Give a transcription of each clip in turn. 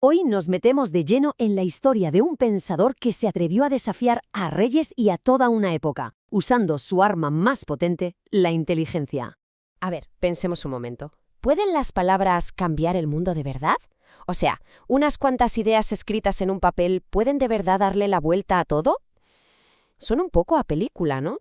Hoy nos metemos de lleno en la historia de un pensador que se atrevió a desafiar a reyes y a toda una época, usando su arma más potente, la inteligencia. A ver, pensemos un momento. ¿Pueden las palabras cambiar el mundo de verdad? O sea, ¿unas cuantas ideas escritas en un papel pueden de verdad darle la vuelta a todo? Suena un poco a película, ¿no?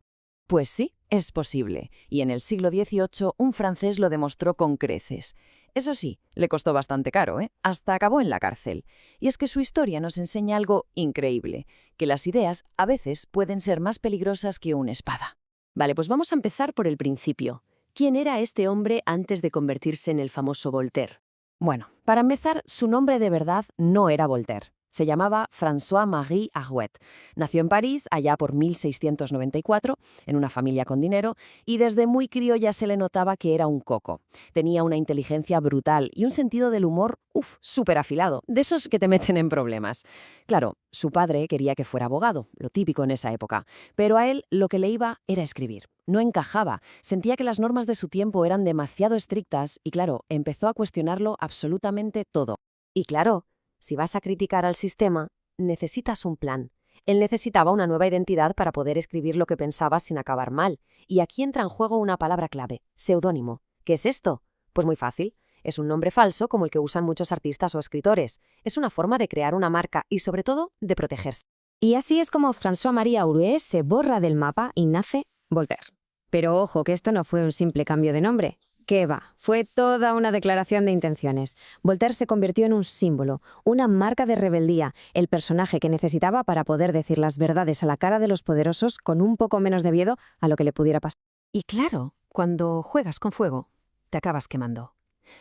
Pues sí, es posible, y en el siglo XVIII un francés lo demostró con creces. Eso sí, le costó bastante caro, ¿eh? Hasta acabó en la cárcel. Y es que su historia nos enseña algo increíble, que las ideas a veces pueden ser más peligrosas que una espada. Vale, pues vamos a empezar por el principio. ¿Quién era este hombre antes de convertirse en el famoso Voltaire? Bueno, para empezar, su nombre de verdad no era Voltaire. Se llamaba François-Marie Arouet. Nació en París allá por 1694, en una familia con dinero, y desde muy criolla se le notaba que era un coco. Tenía una inteligencia brutal y un sentido del humor, súper afilado, de esos que te meten en problemas. Claro, su padre quería que fuera abogado, lo típico en esa época, pero a él lo que le iba era escribir. No encajaba, sentía que las normas de su tiempo eran demasiado estrictas y, claro, empezó a cuestionarlo absolutamente todo. Y claro, si vas a criticar al sistema, necesitas un plan. Él necesitaba una nueva identidad para poder escribir lo que pensaba sin acabar mal. Y aquí entra en juego una palabra clave, seudónimo. ¿Qué es esto? Pues muy fácil. Es un nombre falso como el que usan muchos artistas o escritores. Es una forma de crear una marca y, sobre todo, de protegerse. Y así es como François-Marie Arouet se borra del mapa y nace Voltaire. Pero ojo, que esto no fue un simple cambio de nombre. ¿Qué va? Fue toda una declaración de intenciones. Voltaire se convirtió en un símbolo, una marca de rebeldía, el personaje que necesitaba para poder decir las verdades a la cara de los poderosos con un poco menos de miedo a lo que le pudiera pasar. Y claro, cuando juegas con fuego, te acabas quemando.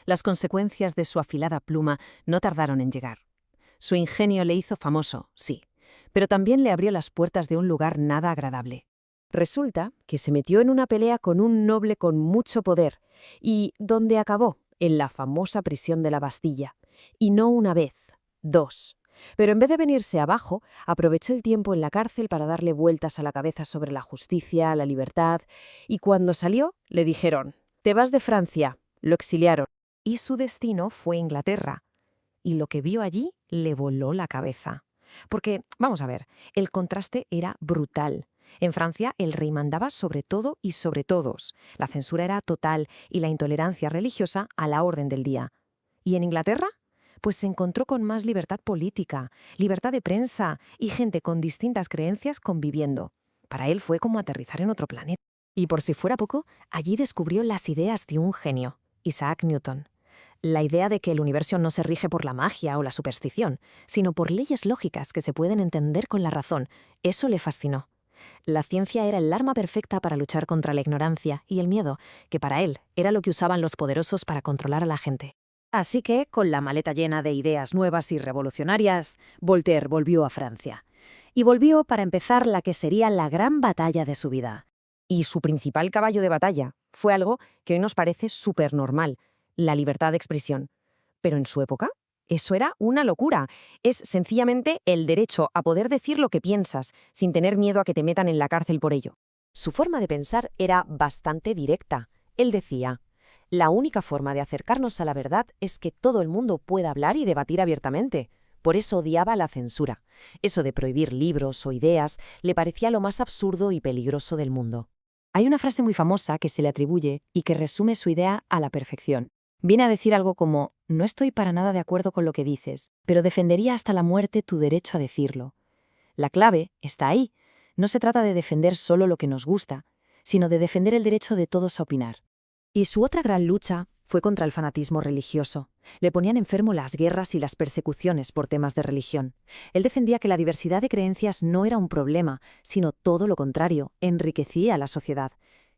Las consecuencias de su afilada pluma no tardaron en llegar. Su ingenio le hizo famoso, sí, pero también le abrió las puertas de un lugar nada agradable. Resulta que se metió en una pelea con un noble con mucho poder, y donde acabó, en la famosa prisión de la Bastilla. Y no una vez, dos. Pero en vez de venirse abajo, aprovechó el tiempo en la cárcel para darle vueltas a la cabeza sobre la justicia, la libertad, y cuando salió, le dijeron: «Te vas de Francia». Lo exiliaron. Y su destino fue Inglaterra. Y lo que vio allí le voló la cabeza. Porque, vamos a ver, el contraste era brutal. En Francia, el rey mandaba sobre todo y sobre todos. La censura era total y la intolerancia religiosa a la orden del día. ¿Y en Inglaterra? Pues se encontró con más libertad política, libertad de prensa y gente con distintas creencias conviviendo. Para él fue como aterrizar en otro planeta. Y por si fuera poco, allí descubrió las ideas de un genio, Isaac Newton. La idea de que el universo no se rige por la magia o la superstición, sino por leyes lógicas que se pueden entender con la razón, eso le fascinó. La ciencia era el arma perfecta para luchar contra la ignorancia y el miedo, que para él era lo que usaban los poderosos para controlar a la gente. Así que, con la maleta llena de ideas nuevas y revolucionarias, Voltaire volvió a Francia. Y volvió para empezar la que sería la gran batalla de su vida. Y su principal caballo de batalla fue algo que hoy nos parece súper normal: la libertad de expresión. Pero en su época, eso era una locura. Es sencillamente el derecho a poder decir lo que piensas, sin tener miedo a que te metan en la cárcel por ello. Su forma de pensar era bastante directa. Él decía: la única forma de acercarnos a la verdad es que todo el mundo pueda hablar y debatir abiertamente. Por eso odiaba la censura. Eso de prohibir libros o ideas le parecía lo más absurdo y peligroso del mundo. Hay una frase muy famosa que se le atribuye y que resume su idea a la perfección. Viene a decir algo como: no estoy para nada de acuerdo con lo que dices, pero defendería hasta la muerte tu derecho a decirlo. La clave está ahí. No se trata de defender solo lo que nos gusta, sino de defender el derecho de todos a opinar. Y su otra gran lucha fue contra el fanatismo religioso. Le ponían enfermo las guerras y las persecuciones por temas de religión. Él defendía que la diversidad de creencias no era un problema, sino todo lo contrario, enriquecía a la sociedad.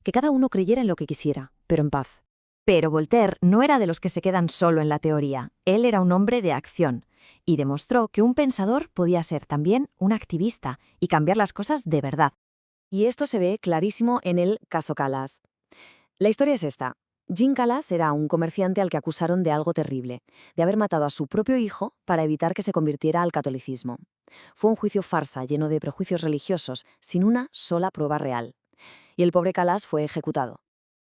Que cada uno creyera en lo que quisiera, pero en paz. Pero Voltaire no era de los que se quedan solo en la teoría. Él era un hombre de acción. Y demostró que un pensador podía ser también un activista y cambiar las cosas de verdad. Y esto se ve clarísimo en el caso Calas. La historia es esta. Jean Calas era un comerciante al que acusaron de algo terrible, de haber matado a su propio hijo para evitar que se convirtiera al catolicismo. Fue un juicio farsa lleno de prejuicios religiosos, sin una sola prueba real. Y el pobre Calas fue ejecutado.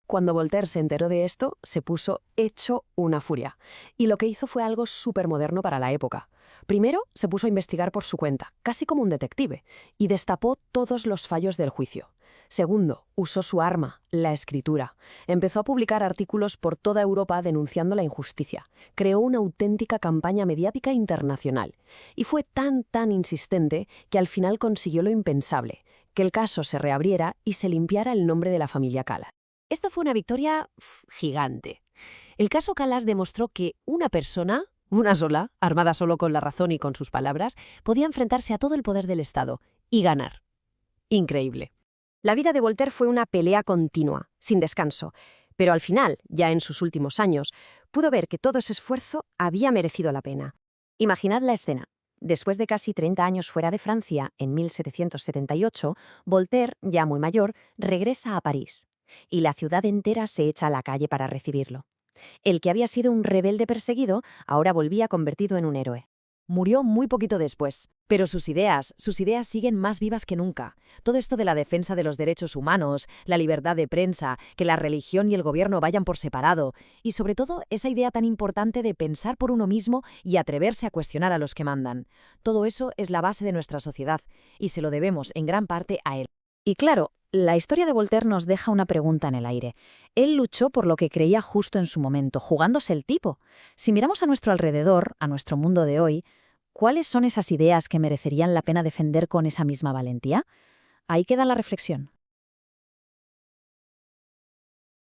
Cuando Voltaire se enteró de esto, se puso hecho una furia. Y lo que hizo fue algo supermoderno para la época. Primero, se puso a investigar por su cuenta, casi como un detective, y destapó todos los fallos del juicio. Segundo, usó su arma, la escritura. Empezó a publicar artículos por toda Europa denunciando la injusticia. Creó una auténtica campaña mediática internacional. Y fue tan insistente que al final consiguió lo impensable, que el caso se reabriera y se limpiara el nombre de la familia Calas. Esto fue una victoria gigante. El caso Calas demostró que una persona, una sola, armada solo con la razón y con sus palabras, podía enfrentarse a todo el poder del Estado y ganar. Increíble. La vida de Voltaire fue una pelea continua, sin descanso, pero al final, ya en sus últimos años, pudo ver que todo ese esfuerzo había merecido la pena. Imaginad la escena. Después de casi 30 años fuera de Francia, en 1778, Voltaire, ya muy mayor, regresa a París. Y la ciudad entera se echa a la calle para recibirlo. El que había sido un rebelde perseguido, ahora volvía convertido en un héroe. Murió muy poquito después, pero sus ideas siguen más vivas que nunca. Todo esto de la defensa de los derechos humanos, la libertad de prensa, que la religión y el gobierno vayan por separado, y sobre todo esa idea tan importante de pensar por uno mismo y atreverse a cuestionar a los que mandan. Todo eso es la base de nuestra sociedad, y se lo debemos en gran parte a él. Y claro, la historia de Voltaire nos deja una pregunta en el aire. Él luchó por lo que creía justo en su momento, jugándose el tipo. Si miramos a nuestro alrededor, a nuestro mundo de hoy, ¿cuáles son esas ideas que merecerían la pena defender con esa misma valentía? Ahí queda la reflexión.